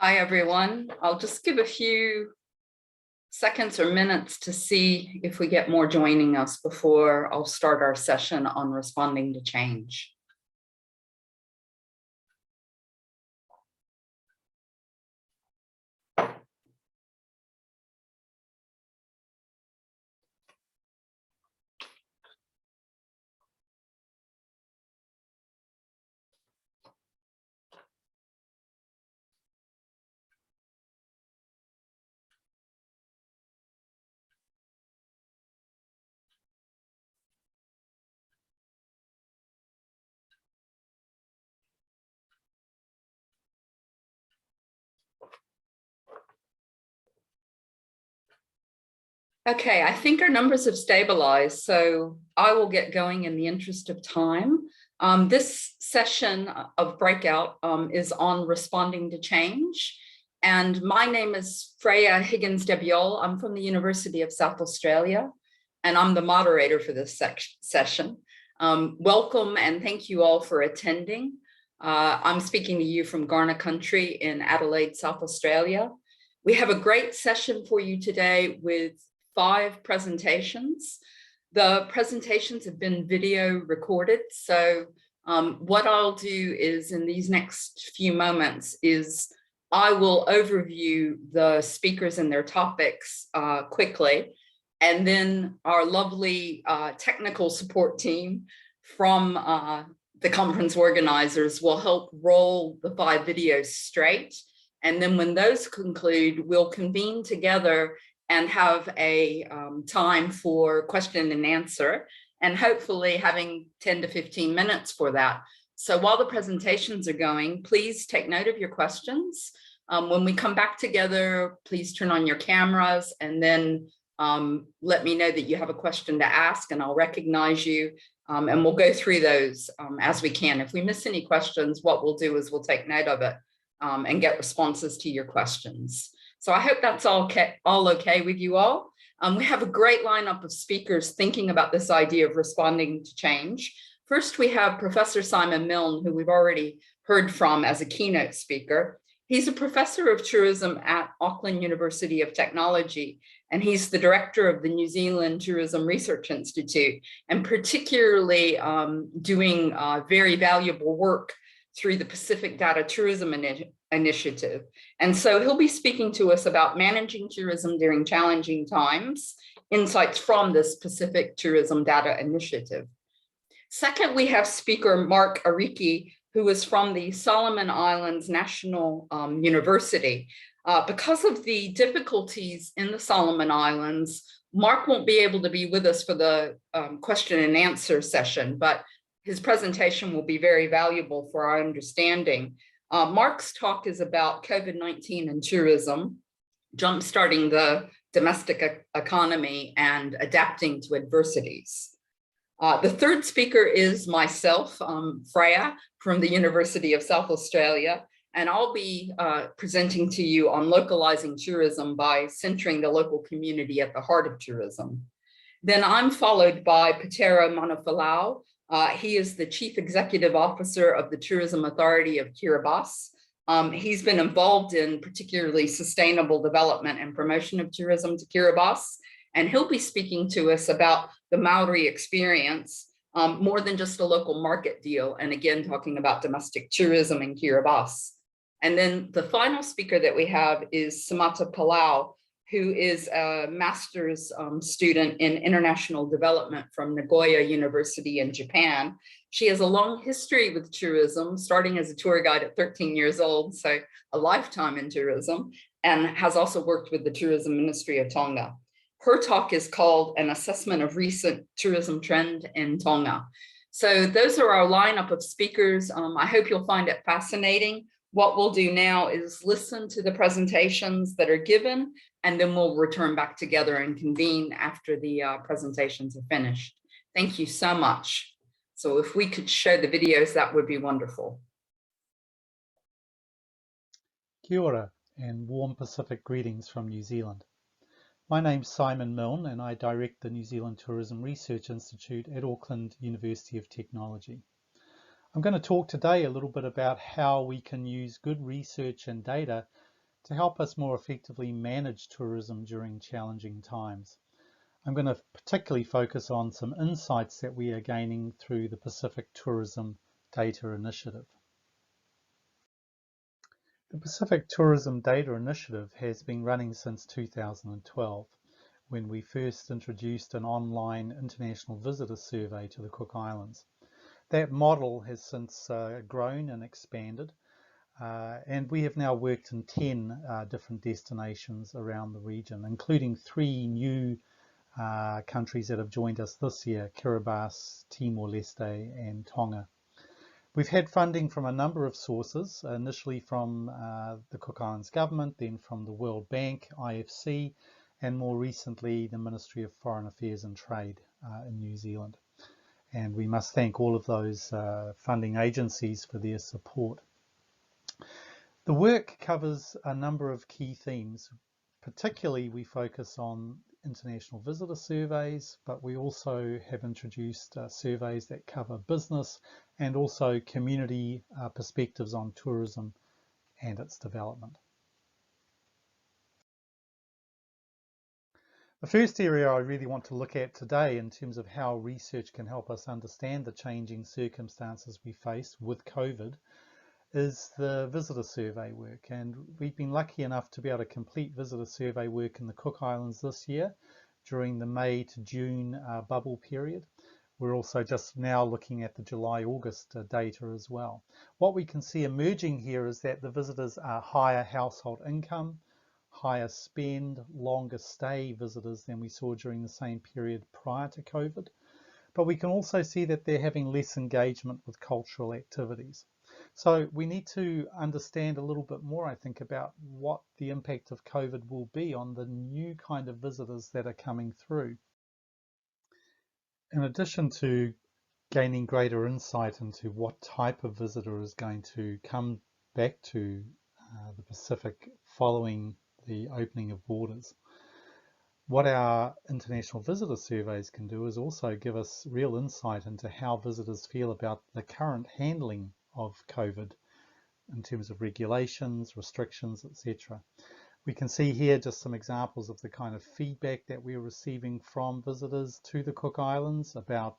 Hi, everyone. I'll just give a few seconds or minutes to see if we get more joining us before I'll start our session on responding to change. Okay, I think our numbers have stabilized, so I will get going in the interest of time. This session of Breakout is on responding to change. And my name is Freya Higgins-Debiol. I'm from the University of South Australia, and I'm the moderator for this session. Welcome and thank you all for attending. I'm speaking to you from Kaurna country in Adelaide, South Australia. We have a great session for you today with 5 presentations. The presentations have been video recorded. So what I'll do is in these next few moments is I will overview the speakers and their topics quickly. And then our lovely technical support team from the conference organizers will help roll the 5 videos straight. And then when those conclude, we'll convene together and have a time for question and answer, and hopefully having 10 to 15 minutes for that. So while the presentations are going, please take note of your questions. When we come back together, please turn on your cameras and then let me know that you have a question to ask and I'll recognize you. And we'll go through those as we can. If we miss any questions, what we'll do is we'll take note of it and get responses to your questions. So I hope that's all okay with you all. We have a great lineup of speakers thinking about this idea of responding to change. First, we have Professor Simon Milne, who we've already heard from as a keynote speaker. He's a professor of tourism at Auckland University of Technology, and he's the director of the New Zealand Tourism Research Institute, and particularly doing very valuable work through the Pacific Data Tourism Initiative. And so he'll be speaking to us about managing tourism during challenging times, insights from this Pacific Tourism Data Initiative. Second, we have speaker Mark Ariki, who is from the Solomon Islands National University. Because of the difficulties in the Solomon Islands, Mark won't be able to be with us for the question and answer session, but his presentation will be very valuable for our understanding. Mark's talk is about COVID-19 and tourism, jumpstarting the domestic economy and adapting to adversities. The third speaker is myself, Freya, from the University of South Australia, and I'll be presenting to you on localizing tourism by centering the local community at the heart of tourism. Then I'm followed by Petero Manofalau. He is the Chief Executive Officer of the Tourism Authority of Kiribati. He's been involved in particularly sustainable development and promotion of tourism to Kiribati, and he'll be speaking to us about the Maori experience, more than just a local market deal, and again, talking about domestic tourism in Kiribati. And then the final speaker that we have is Samata Palau, who is a master's student in international development from Nagoya University in Japan. She has a long history with tourism, starting as a tour guide at 13 years old, so a lifetime in tourism, and has also worked with the Tourism Ministry of Tonga. Her talk is called An Assessment of Recent Tourism Trend in Tonga. So those are our lineup of speakers. I hope you'll find it fascinating. What we'll do now is listen to the presentations that are given, and then we'll return back together and convene after the presentations are finished. Thank you so much. So if we could show the videos, that would be wonderful. Kia ora and warm Pacific greetings from New Zealand. My name's Simon Milne and I direct the New Zealand Tourism Research Institute at Auckland University of Technology. I'm going to talk today a little bit about how we can use good research and data to help us more effectively manage tourism during challenging times. I'm going to particularly focus on some insights that we are gaining through the Pacific Tourism Data Initiative. The Pacific Tourism Data Initiative has been running since 2012, when we first introduced an online international visitor survey to the Cook Islands. That model has since grown and expanded, and we have now worked in 10 different destinations around the region, including 3 new countries that have joined us this year: Kiribati, Timor-Leste and Tonga. We've had funding from a number of sources, initially from the Cook Islands government, then from the World Bank, IFC, and more recently the Ministry of Foreign Affairs and Trade in New Zealand. And we must thank all of those funding agencies for their support. The work covers a number of key themes. Particularly, we focus on international visitor surveys, but we also have introduced surveys that cover business and also community perspectives on tourism and its development. The first area I really want to look at today in terms of how research can help us understand the changing circumstances we face with COVID is the visitor survey work, and we've been lucky enough to be able to complete visitor survey work in the Cook Islands this year during the May to June bubble period. We're also just now looking at the July-August data as well. What we can see emerging here is that the visitors are higher household income, higher spend, longer stay visitors than we saw during the same period prior to COVID. But we can also see that they're having less engagement with cultural activities. So we need to understand a little bit more, I think, about what the impact of COVID will be on the new kind of visitors that are coming through. In addition to gaining greater insight into what type of visitor is going to come back to the Pacific following the opening of borders, what our international visitor surveys can do is also give us real insight into how visitors feel about the current handling of COVID in terms of regulations, restrictions, etc. We can see here just some examples of the kind of feedback that we're receiving from visitors to the Cook Islands about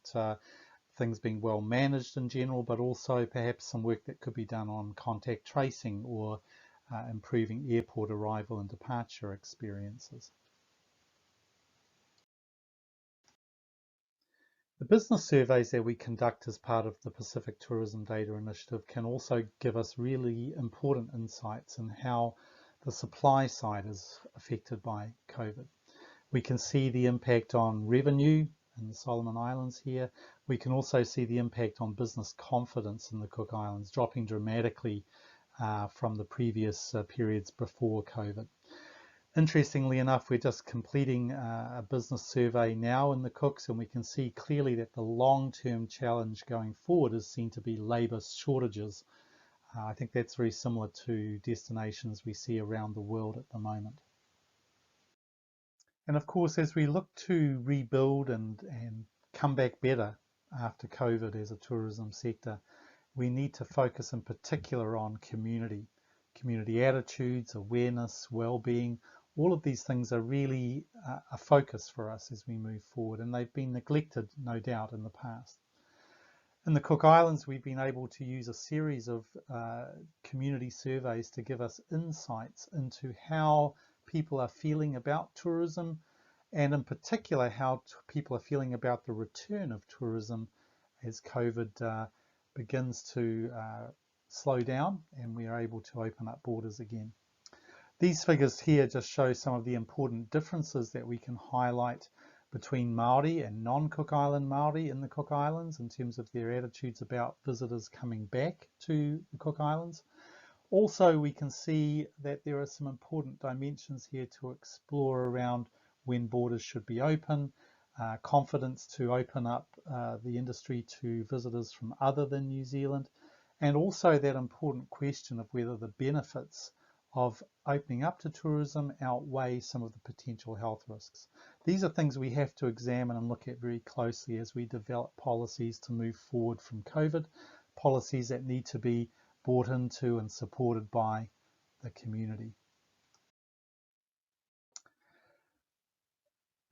things being well managed in general, but also perhaps some work that could be done on contact tracing or improving airport arrival and departure experiences. The business surveys that we conduct as part of the Pacific Tourism Data Initiative can also give us really important insights in how the supply side is affected by COVID. We can see the impact on revenue in the Solomon Islands here. We can also see the impact on business confidence in the Cook Islands, dropping dramatically from the previous periods before COVID. Interestingly enough, we're just completing a business survey now in the Cooks, and we can see clearly that the long-term challenge going forward is seen to be labour shortages. I think that's very similar to destinations we see around the world at the moment. And of course, as we look to rebuild and come back better after COVID as a tourism sector, we need to focus in particular on community attitudes, awareness, well-being. All of these things are really a focus for us as we move forward, and they've been neglected, no doubt, in the past. In the Cook Islands, we've been able to use a series of community surveys to give us insights into how people are feeling about tourism, and in particular how people are feeling about the return of tourism as COVID begins to slow down and we are able to open up borders again. These figures here just show some of the important differences that we can highlight between Māori and non-Cook Island Māori in the Cook Islands in terms of their attitudes about visitors coming back to the Cook Islands. Also, we can see that there are some important dimensions here to explore around when borders should be open, confidence to open up the industry to visitors from other than New Zealand, and also that important question of whether the benefits of opening up to tourism outweigh some of the potential health risks. These are things we have to examine and look at very closely as we develop policies to move forward from COVID, policies that need to be bought into and supported by the community.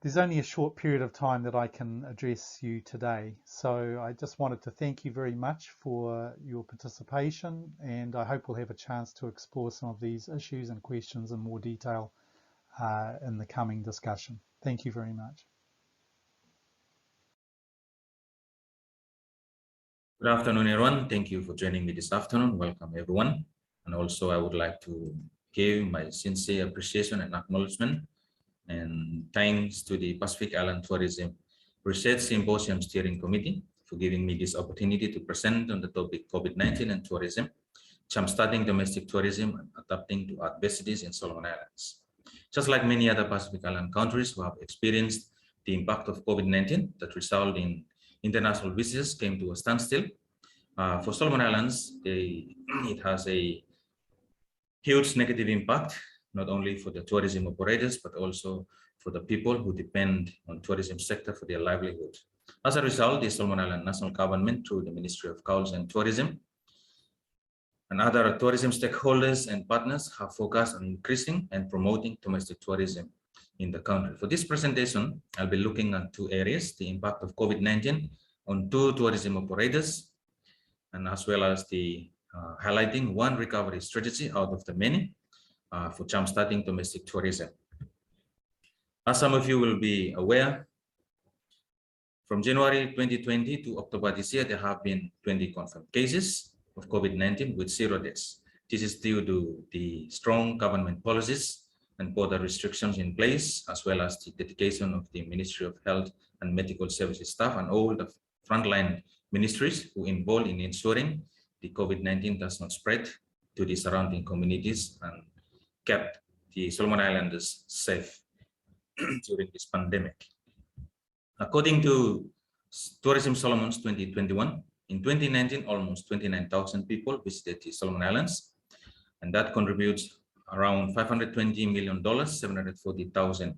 There's only a short period of time that I can address you today. So I just wanted to thank you very much for your participation, and I hope we'll have a chance to explore some of these issues and questions in more detail in the coming discussion. Thank you very much. Good afternoon, everyone. Thank you for joining me this afternoon. Welcome, everyone. And also, I would like to give my sincere appreciation and acknowledgement and thanks to the Pacific Island Tourism Research Symposium Steering Committee for giving me this opportunity to present on the topic COVID-19 and tourism, jumpstarting domestic tourism and adapting to adversities in Solomon Islands. Just like many other Pacific Island countries who have experienced the impact of COVID-19 that resulted in international visitors came to a standstill. For Solomon Islands, it has a huge negative impact, not only for the tourism operators, but also for the people who depend on tourism sector for their livelihood. As a result, the Solomon Island National Government, through the Ministry of Culture and Tourism, and other tourism stakeholders and partners have focused on increasing and promoting domestic tourism in the country. For this presentation, I'll be looking at two areas: the impact of COVID-19 on two tourism operators, and as well as the highlighting one recovery strategy out of the many for jumpstarting domestic tourism. As some of you will be aware, from January 2020 to October this year, there have been 20 confirmed cases of COVID-19 with 0 deaths. This is due to the strong government policies and border restrictions in place, as well as the dedication of the Ministry of Health and Medical Services staff and all the frontline ministries who involved in ensuring the COVID-19 does not spread to the surrounding communities and kept the Solomon Islanders safe during this pandemic. According to Tourism Solomons 2021, in 2019, almost 29,000 people visited the Solomon Islands, and that contributes around $520 million, $740,000.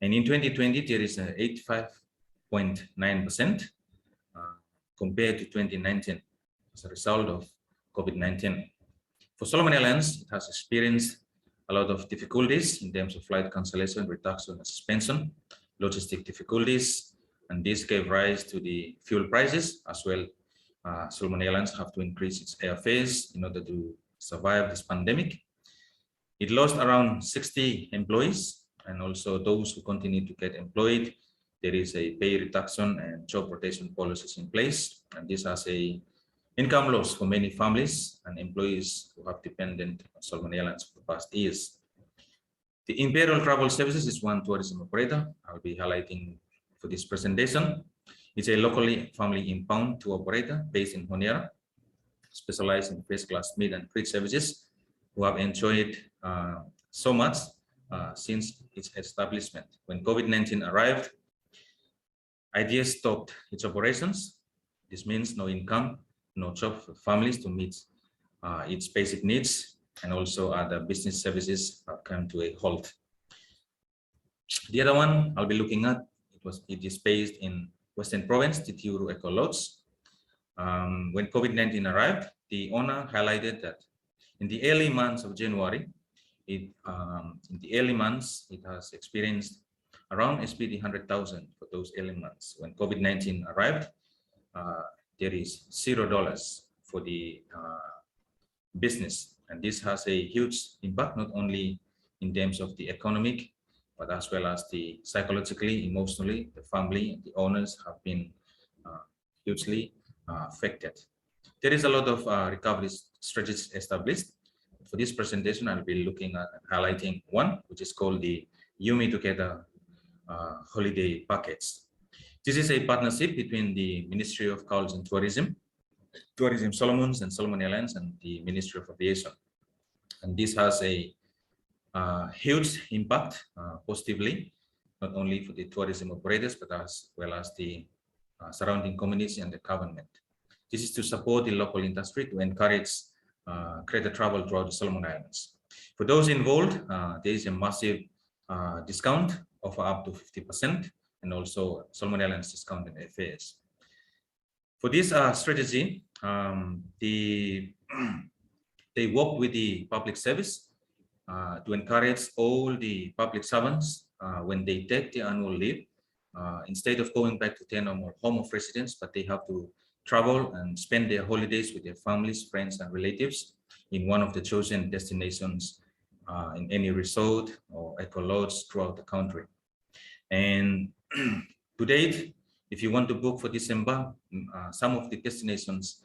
And in 2020, there is an 85.9% compared to 2019 as a result of COVID-19. For Solomon Islands, it has experienced a lot of difficulties in terms of flight cancellation, reduction, and suspension, logistic difficulties, and this gave rise to the fuel prices as well. Solomon Islands have to increase its airfares in order to survive this pandemic. It lost around 60 employees, and also those who continue to get employed, there is a pay reduction and job rotation policies in place, and this has a income loss for many families and employees who have depended on Solomon Islands for the past years. The Imperial Travel Services is one tourism operator I'll be highlighting for this presentation. It's a locally family impound tour operator based in Honiara, specialized in first-class meat and treat services, who have enjoyed so much since its establishment. When COVID-19 arrived, IDS stopped its operations. This means no income, no job for families to meet its basic needs, and also other business services have come to a halt. The other one I'll be looking at, it is based in Western Province, the Tiuru Eco Lodge. When COVID-19 arrived, the owner highlighted that in the early months of January, it has experienced around SPD 100,000 for those early months. When COVID-19 arrived, there is $0 for the business, and this has a huge impact not only in terms of the economic, but as well as the psychologically, emotionally, the family and the owners have been hugely affected. There is a lot of recovery strategies established. For this presentation, I'll be looking at and highlighting one, which is called the Yumi Together holiday package. This is a partnership between the Ministry of Culture and Tourism, Tourism Solomons and Solomon Islands, and the Ministry of Aviation. And this has a huge impact positively, not only for the tourism operators, but as well as the surrounding communities and the government. This is to support the local industry to encourage greater travel throughout the Solomon Islands. For those involved, there is a massive discount of up to 50%, and also Solomon Islands discount in airfares. For this strategy, they work with the public service to encourage all the public servants when they take the annual leave, instead of going back to 10 or more home of residence, but they have to travel and spend their holidays with their families, friends, and relatives in one of the chosen destinations in any resort or eco lodge throughout the country. And to date, if you want to book for December, some of the destinations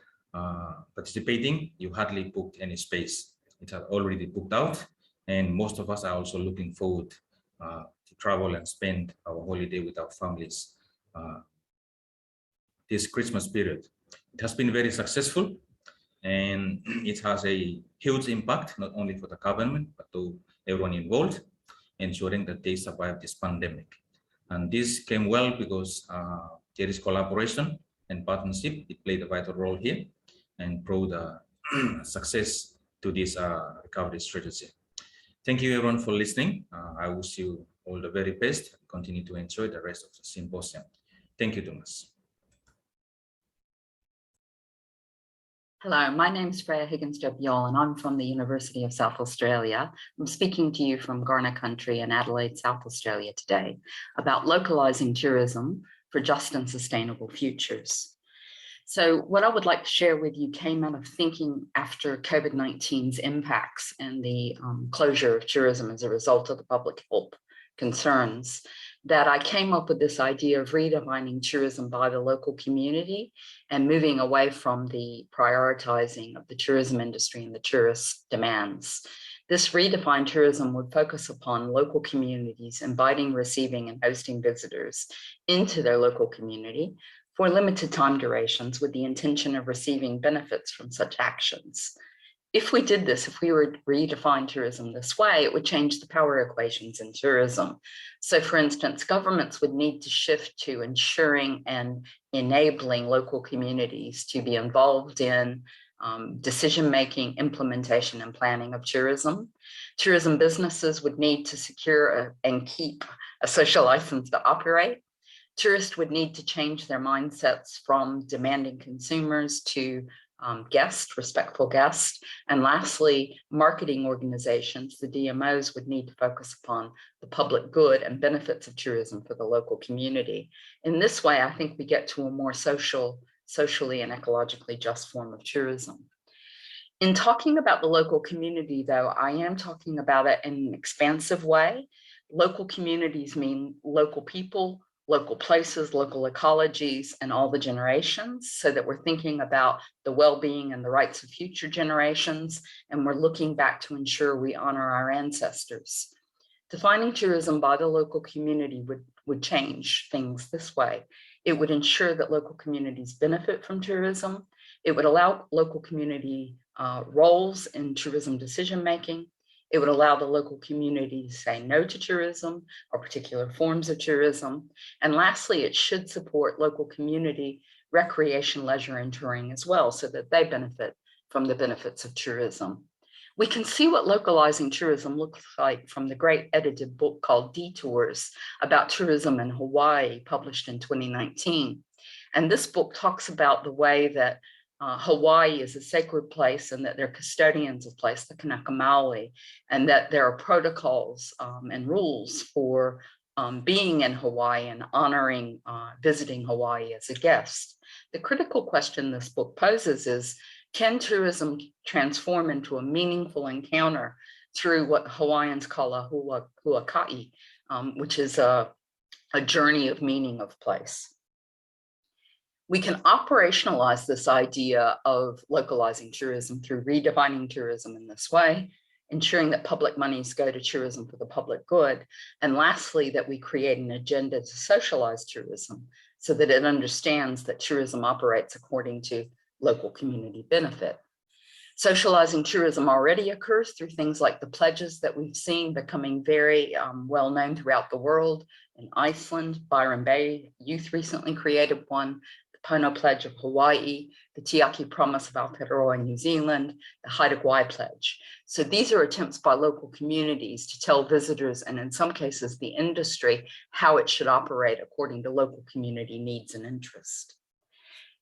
participating, you hardly booked any space. It had already booked out, and most of us are also looking forward to travel and spend our holiday with our families this Christmas period. It has been very successful, and it has a huge impact, not only for the government, but to everyone involved, ensuring that they survive this pandemic. And this came well because there is collaboration and partnership. It played a vital role here and brought success to this recovery strategy. Thank you everyone for listening. I wish you all the very best. Continue to enjoy the rest of the symposium. Thank you, Thomas. Hello, my name is Freya Higgins-Jobiol, and I'm from the University of South Australia. I'm speaking to you from Kaurna country in Adelaide, South Australia today about localising tourism for just and sustainable futures. So what I would like to share with you came out of thinking after COVID-19's impacts and the closure of tourism as a result of the public health concerns, that I came up with this idea of redefining tourism by the local community and moving away from the prioritizing of the tourism industry and the tourist demands. This redefined tourism would focus upon local communities, inviting, receiving, and hosting visitors into their local community for limited time durations with the intention of receiving benefits from such actions. If we did this, if we were to redefine tourism this way, it would change the power equations in tourism. So for instance, governments would need to shift to ensuring and enabling local communities to be involved in decision-making, implementation, and planning of tourism. Tourism businesses would need to secure and keep a social license to operate. Tourists would need to change their mindsets from demanding consumers to respectful guests. And lastly, marketing organizations, the DMOs, would need to focus upon the public good and benefits of tourism for the local community. In this way, I think we get to a more socially and ecologically just form of tourism. In talking about the local community, though, I am talking about it in an expansive way. Local communities mean local people, local places, local ecologies, and all the generations, so that we're thinking about the well-being and the rights of future generations, and we're looking back to ensure we honor our ancestors. Defining tourism by the local community would change things this way. It would ensure that local communities benefit from tourism. It would allow local community roles in tourism decision-making. It would allow the local community to say no to tourism or particular forms of tourism. And lastly, it should support local community recreation, leisure, and touring as well, so that they benefit from the benefits of tourism. We can see what localizing tourism looks like from the great edited book called Detours about tourism in Hawaii, published in 2019. And this book talks about the way that Hawaii is a sacred place and that they're custodians of place, the Kanaka Maoli, and that there are protocols and rules for being in Hawaii and honoring visiting Hawaii as a guest. The critical question this book poses is, can tourism transform into a meaningful encounter through what Hawaiians call a huaka'i, which is a journey of meaning of place? We can operationalize this idea of localizing tourism through redefining tourism in this way, ensuring that public monies go to tourism for the public good, and lastly, that we create an agenda to socialize tourism so that it understands that tourism operates according to local community benefit. Socializing tourism already occurs through things like the pledges that we've seen becoming very well known throughout the world. In Iceland, Byron Bay Youth recently created one, the Pono Pledge of Hawaii, the Tiaki Promise of Aotearoa in New Zealand, the Haida Gwaii Pledge. So these are attempts by local communities to tell visitors, and in some cases the industry, how it should operate according to local community needs and interest.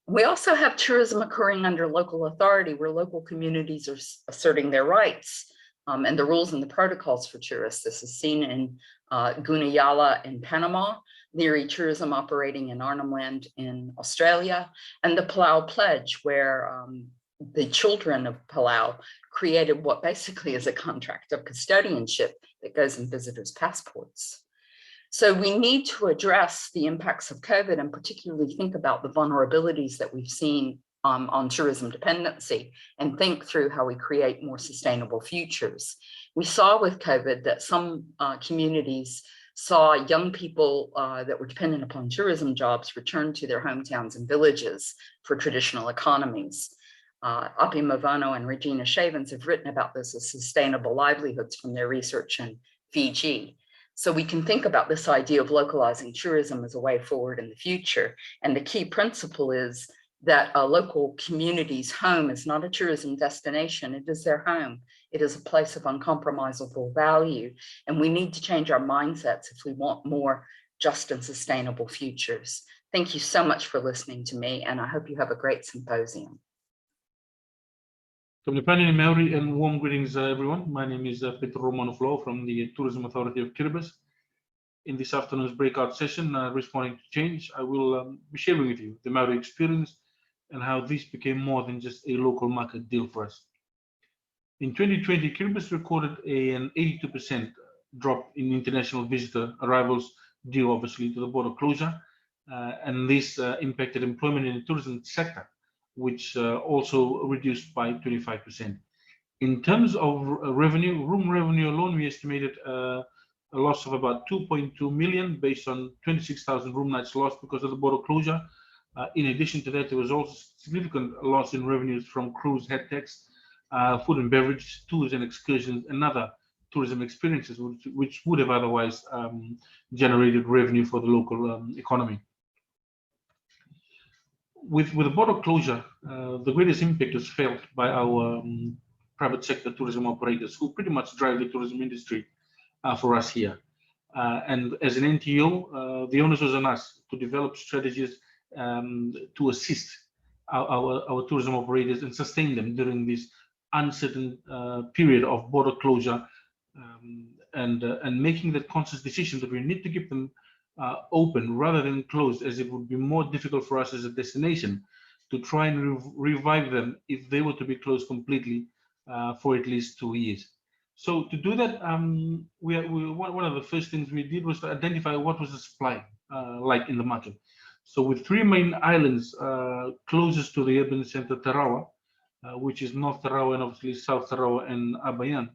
We also have tourism occurring under local authority, where local communities are asserting their rights and the rules and the protocols for tourists. This is seen in Gunayala in Panama, Leary Tourism operating in Arnhem Land in Australia, and the Palau Pledge, where the children of Palau created what basically is a contract of custodianship that goes in visitors' passports. So we need to address the impacts of COVID and particularly think about the vulnerabilities that we've seen on tourism dependency and think through how we create more sustainable futures. We saw with COVID that some communities saw young people that were dependent upon tourism jobs return to their hometowns and villages for traditional economies. Api Mavano and Regina Shavens have written about this as sustainable livelihoods from their research in Fiji. So we can think about this idea of localizing tourism as a way forward in the future. And the key principle is that a local community's home is not a tourism destination, it is their home. It is a place of uncompromisable value. And we need to change our mindsets if we want more just and sustainable futures. Thank you so much for listening to me, and I hope you have a great symposium. From the panel in Maori, and warm greetings, everyone. My name is Peter Romanov from the Tourism Authority of Kiribati. In this afternoon's breakout session, Responding to Change, I will be sharing with you the Maori experience and how this became more than just a local market deal for us. In 2020, Kiribati recorded an 82% drop in international visitor arrivals due obviously to the border closure, and this impacted employment in the tourism sector, which also reduced by 25%. In terms of revenue, room revenue alone, we estimated a loss of about 2.2 million based on 26,000 room nights lost because of the border closure. In addition to that, there was also significant loss in revenues from cruise head tax, food and beverage, tours and excursions, and other tourism experiences, which would have otherwise generated revenue for the local economy. With the border closure, the greatest impact was felt by our private sector tourism operators, who pretty much drive the tourism industry for us here. And as an NTO, the onus was on us to develop strategies to assist our tourism operators and sustain them during this uncertain period of border closure, and making that conscious decision that we need to keep them open rather than closed, as it would be more difficult for us as a destination to try and revive them if they were to be closed completely for at least 2 years. So to do that, one of the first things we did was to identify what was the supply like in the market. So with 3 main islands closest to the urban center, Tarawa, which is North Tarawa and obviously South Tarawa and Abayan,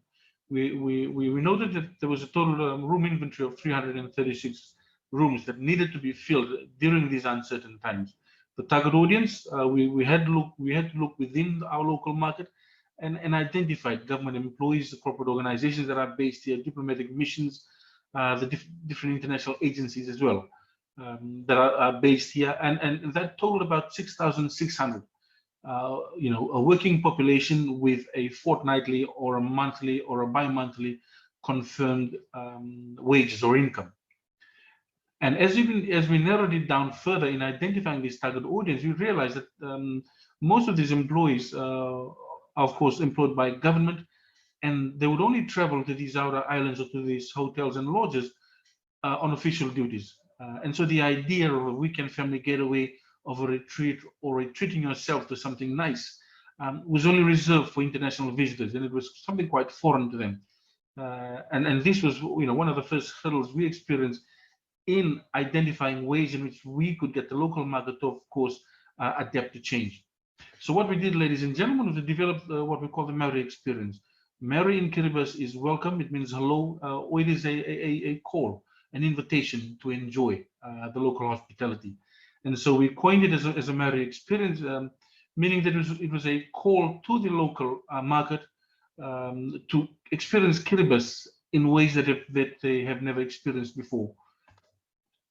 we noted that there was a total room inventory of 336 rooms that needed to be filled during these uncertain times. The target audience, we had to look within our local market and identified government employees, the corporate organizations that are based here, diplomatic missions, the different international agencies as well that are based here, and that totaled about 6,600. A working population with a fortnightly or a monthly or a bi-monthly confirmed wages or income. And as we narrowed it down further in identifying this target audience, we realized that most of these employees are, of course, employed by government, and they would only travel to these outer islands or to these hotels and lodges on official duties. And so the idea of a weekend family getaway, of a retreat, or treating yourself to something nice was only reserved for international visitors, and it was something quite foreign to them. And this was, one of the first hurdles we experienced in identifying ways in which we could get the local market to, of course, adapt to change. So what we did, ladies and gentlemen, was to develop what we call the Maori experience. Maori in Kiribati is welcome. It means hello, or it is a call, an invitation to enjoy the local hospitality. And so we coined it as a Maori experience, meaning that it was a call to the local market to experience Kiribati in ways that they have never experienced before.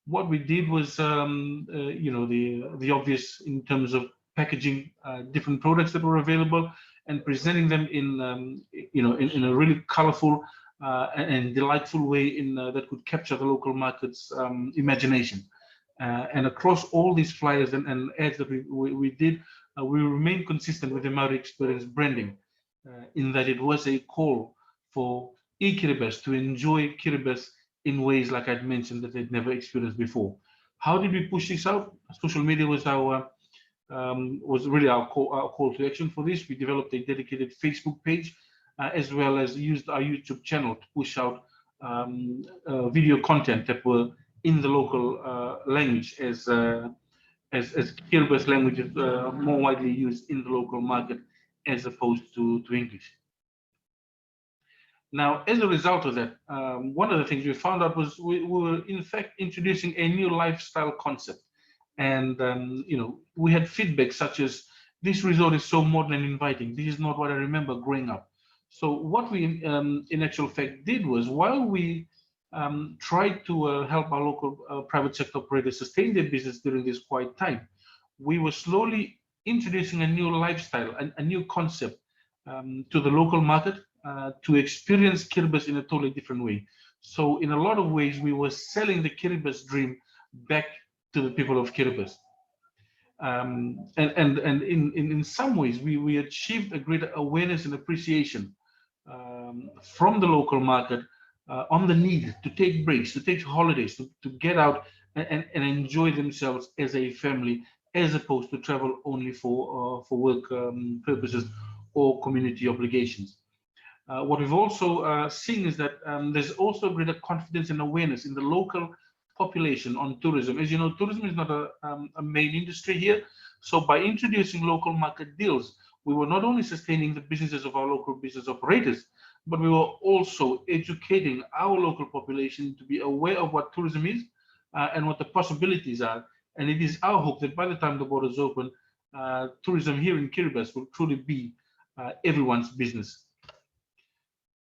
What we did was, the obvious in terms of packaging different products that were available and presenting them in a really colorful and delightful way that could capture the local market's imagination. And across all these flyers and ads that we did, we remained consistent with the Maori experience branding, in that it was a call for e-Kiribati to enjoy Kiribati in ways like I'd mentioned that they'd never experienced before. How did we push this out? Social media was really our call to action for this. We developed a dedicated Facebook page, as well as used our YouTube channel to push out video content that were in the local language, as Kiribati language is more widely used in the local market as opposed to English. Now, as a result of that, one of the things we found out was we were in fact introducing a new lifestyle concept. And we had feedback such as, this resort is so modern and inviting. This is not what I remember growing up. So what we in actual fact did was, while we tried to help our local private sector operators sustain their business during this quiet time, we were slowly introducing a new lifestyle, a new concept to the local market, to experience Kiribati in a totally different way. So in a lot of ways, we were selling the Kiribati dream back to the people of Kiribati. And in some ways, we achieved a greater awareness and appreciation from the local market on the need to take breaks, to take holidays, to get out and enjoy themselves as a family, as opposed to travel only for work purposes or community obligations. What we've also seen is that there's also greater confidence and awareness in the local population on tourism. As you know, tourism is not a main industry here. So by introducing local market deals, we were not only sustaining the businesses of our local business operators, but we were also educating our local population to be aware of what tourism is and what the possibilities are. And it is our hope that by the time the borders open, tourism here in Kiribati will truly be everyone's business.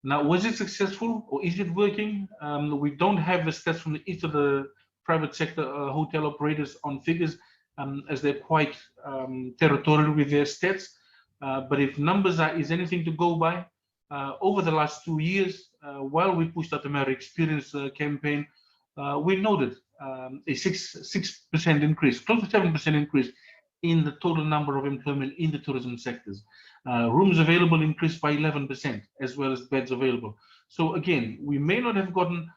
Now, was it successful or is it working? We don't have the stats from each of the private sector hotel operators on figures, as they're quite territorial with their stats. But if numbers is anything to go by, over the last 2 years, while we pushed out the Maori Experience campaign, we noted a 6% increase, close to 7% increase in the total number of employment in the tourism sectors. Rooms available increased by 11%, as well as beds available. So again, we may not have gotten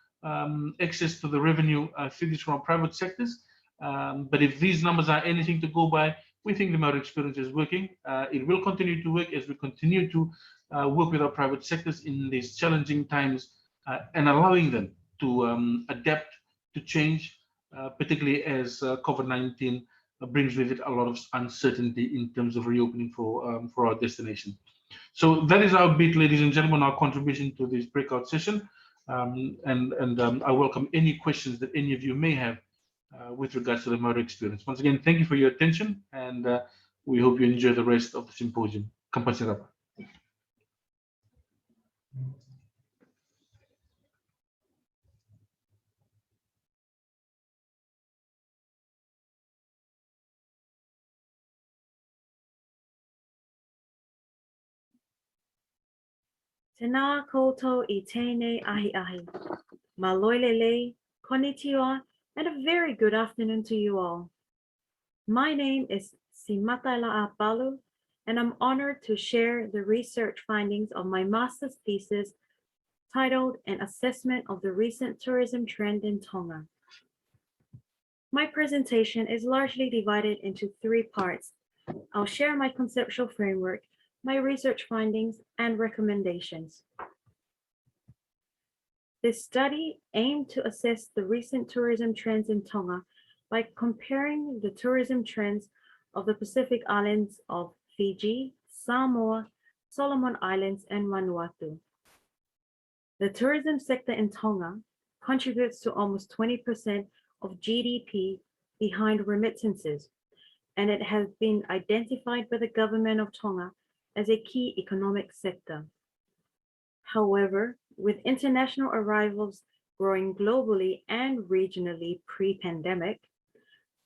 access to the revenue figures from our private sectors, but if these numbers are anything to go by, we think the Maori Experience is working. It will continue to work as we continue to work with our private sectors in these challenging times and allowing them to adapt to change, particularly as COVID-19 brings with it a lot of uncertainty in terms of reopening for our destination. So that is our bit, ladies and gentlemen, our contribution to this breakout session. I welcome any questions that any of you may have with regards to the Maori Experience. Once again, thank you for your attention, and we hope you enjoy the rest of the symposium. Kampasirapa. Tēnā koutou I tēnei ahi ahi. Maloilele, konnichiwa, and a very good afternoon to you all. My name is Simataila Apalu, and I'm honored to share the research findings of my master's thesis titled An Assessment of the Recent Tourism Trend in Tonga. My presentation is largely divided into 3 parts. I'll share my conceptual framework, my research findings, and recommendations. This study aimed to assess the recent tourism trends in Tonga by comparing the tourism trends of the Pacific Islands of Fiji, Samoa, Solomon Islands, and Vanuatu. The tourism sector in Tonga contributes to almost 20% of GDP behind remittances, and it has been identified by the government of Tonga as a key economic sector. However, with international arrivals growing globally and regionally pre-pandemic,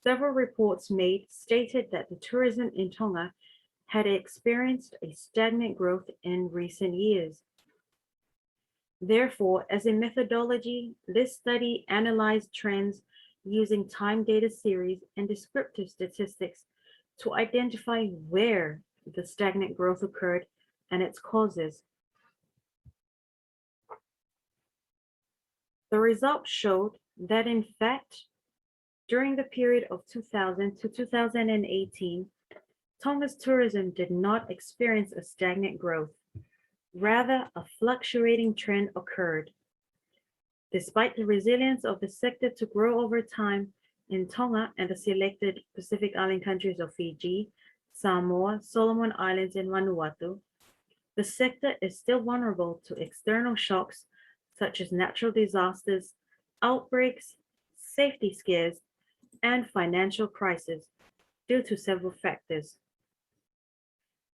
several reports made stated that the tourism in Tonga had experienced a stagnant growth in recent years. Therefore, as a methodology, this study analyzed trends using time data series and descriptive statistics to identify where the stagnant growth occurred and its causes. The results showed that in fact, during the period of 2000 to 2018, Tonga's tourism did not experience a stagnant growth. Rather, a fluctuating trend occurred. Despite the resilience of the sector to grow over time in Tonga and the selected Pacific Island countries of Fiji, Samoa, Solomon Islands, and Vanuatu, the sector is still vulnerable to external shocks such as natural disasters, outbreaks, safety scares, and financial crises due to several factors.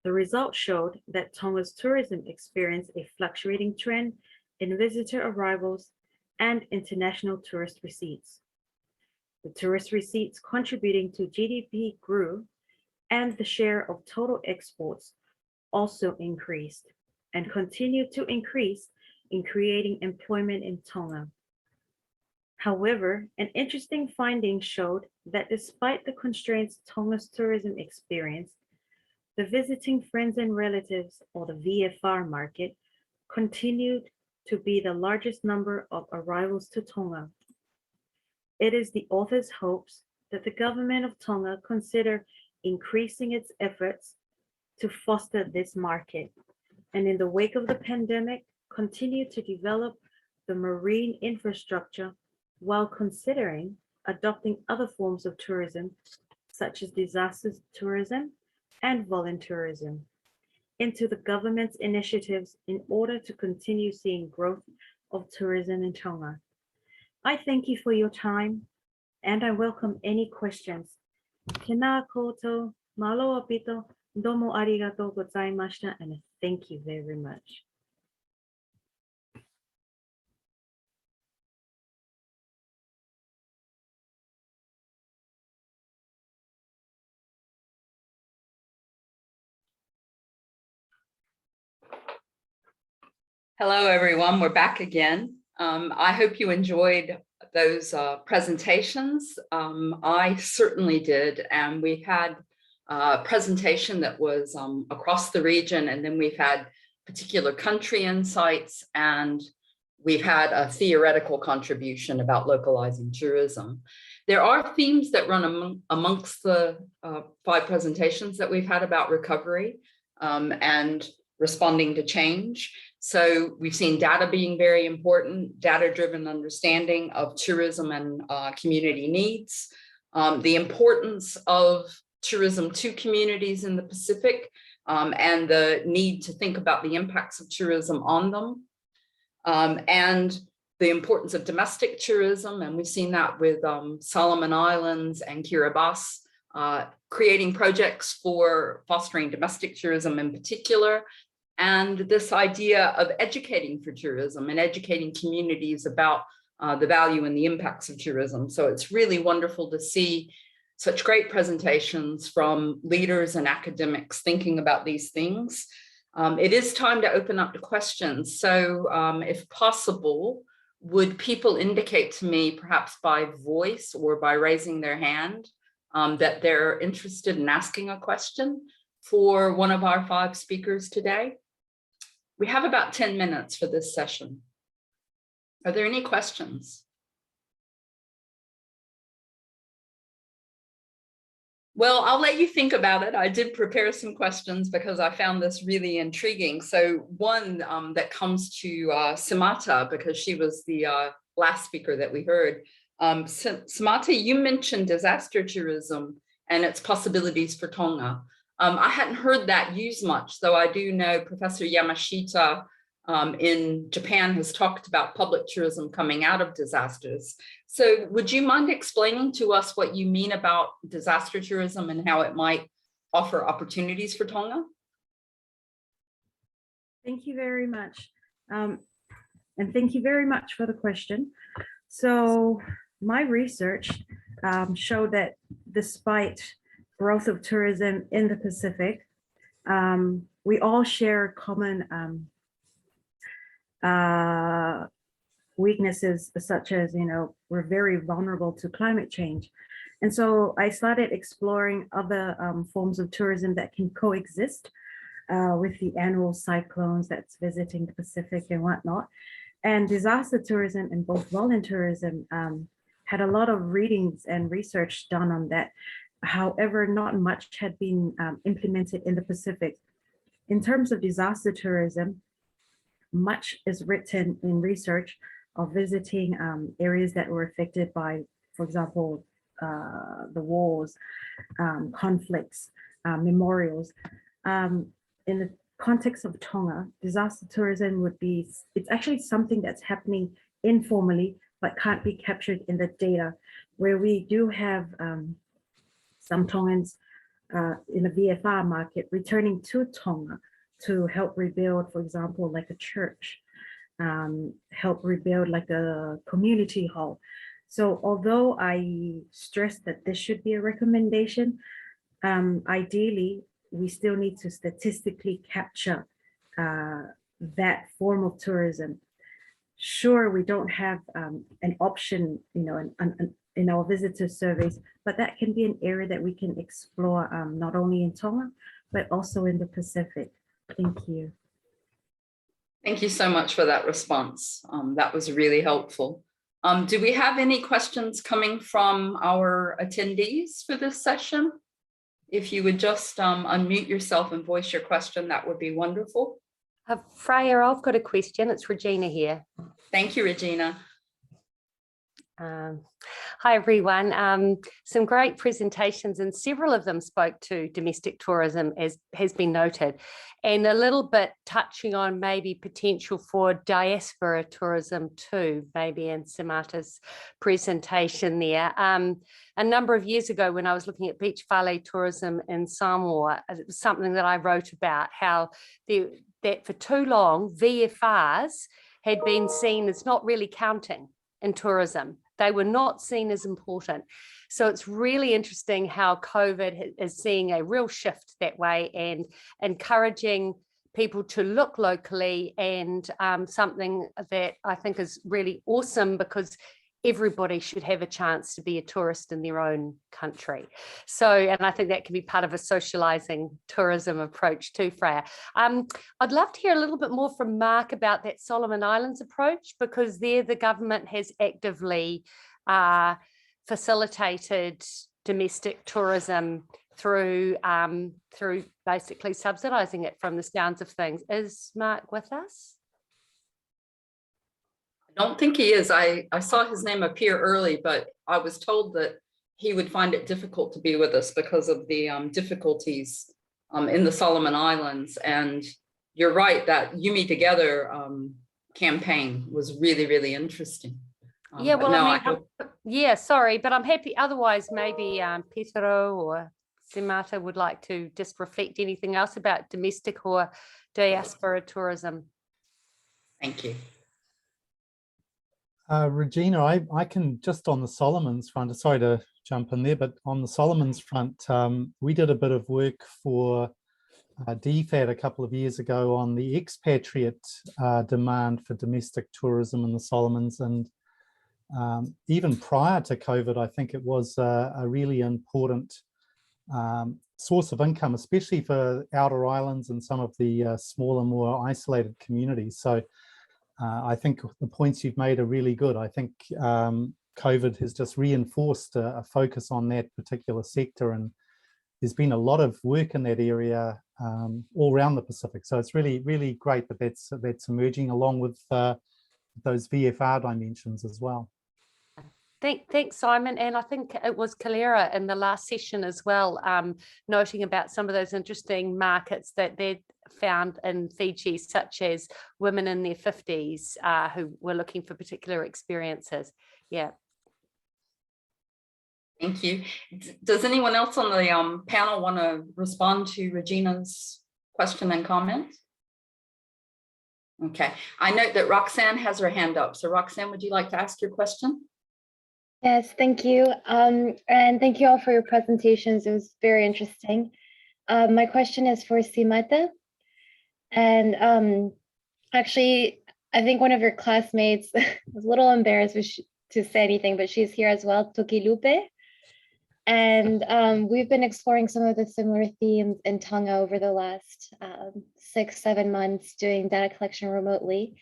The results showed that Tonga's tourism experienced a fluctuating trend in visitor arrivals and international tourist receipts. The tourist receipts contributing to GDP grew, and the share of total exports also increased and continued to increase in creating employment in Tonga. However, an interesting finding showed that despite the constraints Tonga's tourism experienced, the visiting friends and relatives, or the VFR market, continued to be the largest number of arrivals to Tonga. It is the author's hopes that the government of Tonga consider increasing its efforts to foster this market, and in the wake of the pandemic, continue to develop the marine infrastructure while considering adopting other forms of tourism, such as disaster tourism and voluntourism, into the government's initiatives in order to continue seeing growth of tourism in Tonga. I thank you for your time, and I welcome any questions. Tēnā koutou, māloa pito, domo arigatou gozaimashita, and thank you very much. Hello, everyone. We're back again. I hope you enjoyed those presentations. I certainly did. And we had a presentation that was across the region, and then we've had particular country insights, and we've had a theoretical contribution about localizing tourism. There are themes that run amongst the 5 presentations that we've had about recovery and responding to change. So we've seen data being very important, data-driven understanding of tourism and community needs, the importance of tourism to communities in the Pacific, and the need to think about the impacts of tourism on them, and the importance of domestic tourism. And we've seen that with Solomon Islands and Kiribati, creating projects for fostering domestic tourism in particular, and this idea of educating for tourism and educating communities about the value and the impacts of tourism. So it's really wonderful to see such great presentations from leaders and academics thinking about these things. It is time to open up to questions. So if possible, would people indicate to me, perhaps by voice or by raising their hand, that they're interested in asking a question for one of our 5 speakers today? We have about 10 minutes for this session. Are there any questions? Well, I'll let you think about it. I did prepare some questions because I found this really intriguing. So one that comes to Samata, because she was the last speaker that we heard. Samata, you mentioned disaster tourism and its possibilities for Tonga. I hadn't heard that used much, though I do know Professor Yamashita in Japan has talked about public tourism coming out of disasters. So would you mind explaining to us what you mean about disaster tourism and how it might offer opportunities for Tonga? Thank you very much. And thank you very much for the question. So my research showed that despite growth of tourism in the Pacific, we all share common weaknesses, such as, we're very vulnerable to climate change. And so I started exploring other forms of tourism that can coexist with the annual cyclones that's visiting the Pacific and whatnot. And disaster tourism and both volunteerism had a lot of readings and research done on that. However, not much had been implemented in the Pacific. In terms of disaster tourism, much is written in research of visiting areas that were affected by, for example, the wars, conflicts, memorials. In the context of Tonga, disaster tourism would be, it's actually something that's happening informally, but can't be captured in the data, where we do have some Tongans in the VFR market returning to Tonga to help rebuild, for example, like a church, help rebuild like a community hall. So although I stress that this should be a recommendation, ideally, we still need to statistically capture that form of tourism. Sure, we don't have an option, in our visitor surveys, but that can be an area that we can explore not only in Tonga, but also in the Pacific. Thank you. Thank you so much for that response. That was really helpful. Do we have any questions coming from our attendees for this session? If you would just unmute yourself and voice your question, that would be wonderful. Freya, I've got a question. It's Regina here. Thank you, Regina. Hi, everyone. Some great presentations, and several of them spoke to domestic tourism, as has been noted, and a little bit touching on maybe potential for diaspora tourism too, maybe in Samata's presentation there. A number of years ago, when I was looking at beach whale tourism in Samoa, it was something that I wrote about, how that for too long, VFRs had been seen as not really counting in tourism. They were not seen as important. So it's really interesting how COVID is seeing a real shift that way and encouraging people to look locally, and something that I think is really awesome, because everybody should have a chance to be a tourist in their own country. So, and I think that can be part of a socializing tourism approach too, Freya. I'd love to hear a little bit more from Mark about that Solomon Islands approach, because there the government has actively facilitated domestic tourism through basically subsidizing it from the sounds of things. Is Mark with us? I don't think he is. I saw his name appear early, but I was told that he would find it difficult to be with us because of the difficulties in the Solomon Islands. And you're right, that You Together campaign was really, really interesting. Yeah, well, no, sorry, but I'm happy. Otherwise, maybe Petero or Samata would like to just reflect anything else about domestic or diaspora tourism. Thank you. Regina, I can just on the Solomons front, sorry to jump in there, but on the Solomons front, we did a bit of work for DFAT a couple of years ago on the expatriate demand for domestic tourism in the Solomons. And even prior to COVID, I think it was a really important source of income, especially for outer islands and some of the smaller, more isolated communities. So I think the points you've made are really good. I think COVID has just reinforced a focus on that particular sector, and there's been a lot of work in that area all around the Pacific. So it's really, really great that that's emerging, along with those VFR dimensions as well. Thanks, Simon. And I think it was Kalera in the last session as well, noting about some of those interesting markets that they'd found in Fiji, such as women in their 50s who were looking for particular experiences. Yeah. Thank you. Does anyone else on the panel want to respond to Regina's question and comment? Okay. I note that Roxanne has her hand up. So Roxanne, would you like to ask your question? Yes, thank you. And thank you all for your presentations. It was very interesting. My question is for Simata. And actually, I think one of your classmates was a little embarrassed to say anything, but she's here as well, Tokilupe. And we've been exploring some of the similar themes in Tonga over the last 6-7 months, doing data collection remotely.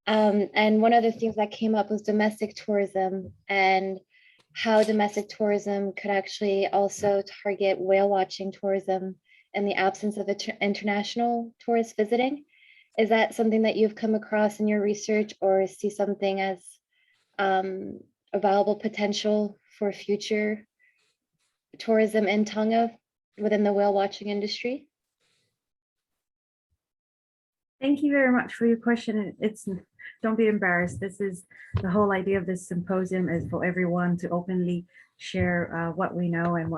And one of the things that came up was domestic tourism and how domestic tourism could actually also target whale watching tourism in the absence of international tourists visiting. Is that something that you've come across in your research, or see something as a viable potential for future tourism in Tonga within the whale watching industry? Thank you very much for your question. Don't be embarrassed. This is the whole idea of this symposium, is for everyone to openly share what we know and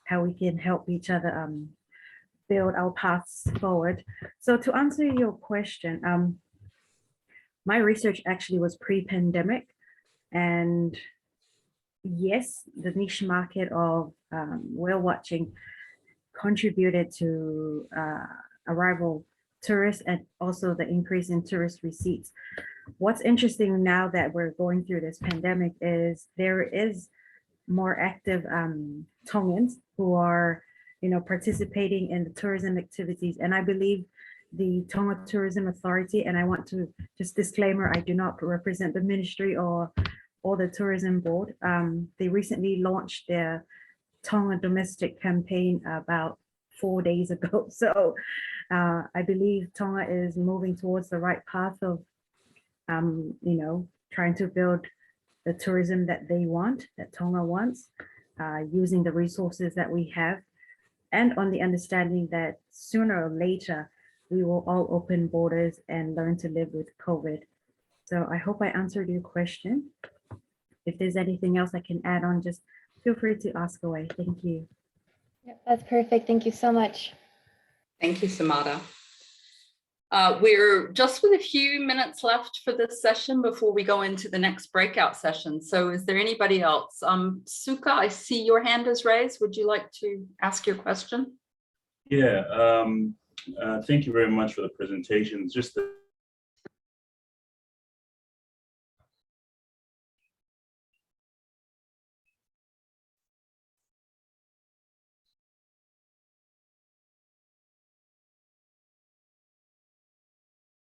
how we can help each other build our paths forward. So to answer your question, my research actually was pre-pandemic, and yes, the niche market of whale watching contributed to arrival tourists and also the increase in tourist receipts. What's interesting now that we're going through this pandemic is there is more active Tongans who are, participating in the tourism activities. And I believe the Tonga Tourism Authority, and I want to just disclaimer, I do not represent the ministry or the tourism board. They recently launched their Tonga domestic campaign about 4 days ago. So I believe Tonga is moving towards the right path of, trying to build the tourism that they want, that Tonga wants, using the resources that we have, and on the understanding that sooner or later, we will all open borders and learn to live with COVID. So I hope I answered your question. If there's anything else I can add on, just feel free to ask away. Thank you. Yep, that's perfect. Thank you so much. Thank you, Samada. We're just with a few minutes left for this session before we go into the next breakout session. So is there anybody else? Suka, I see your hand is raised. Would you like to ask your question? Yeah, thank you very much for the presentation. Just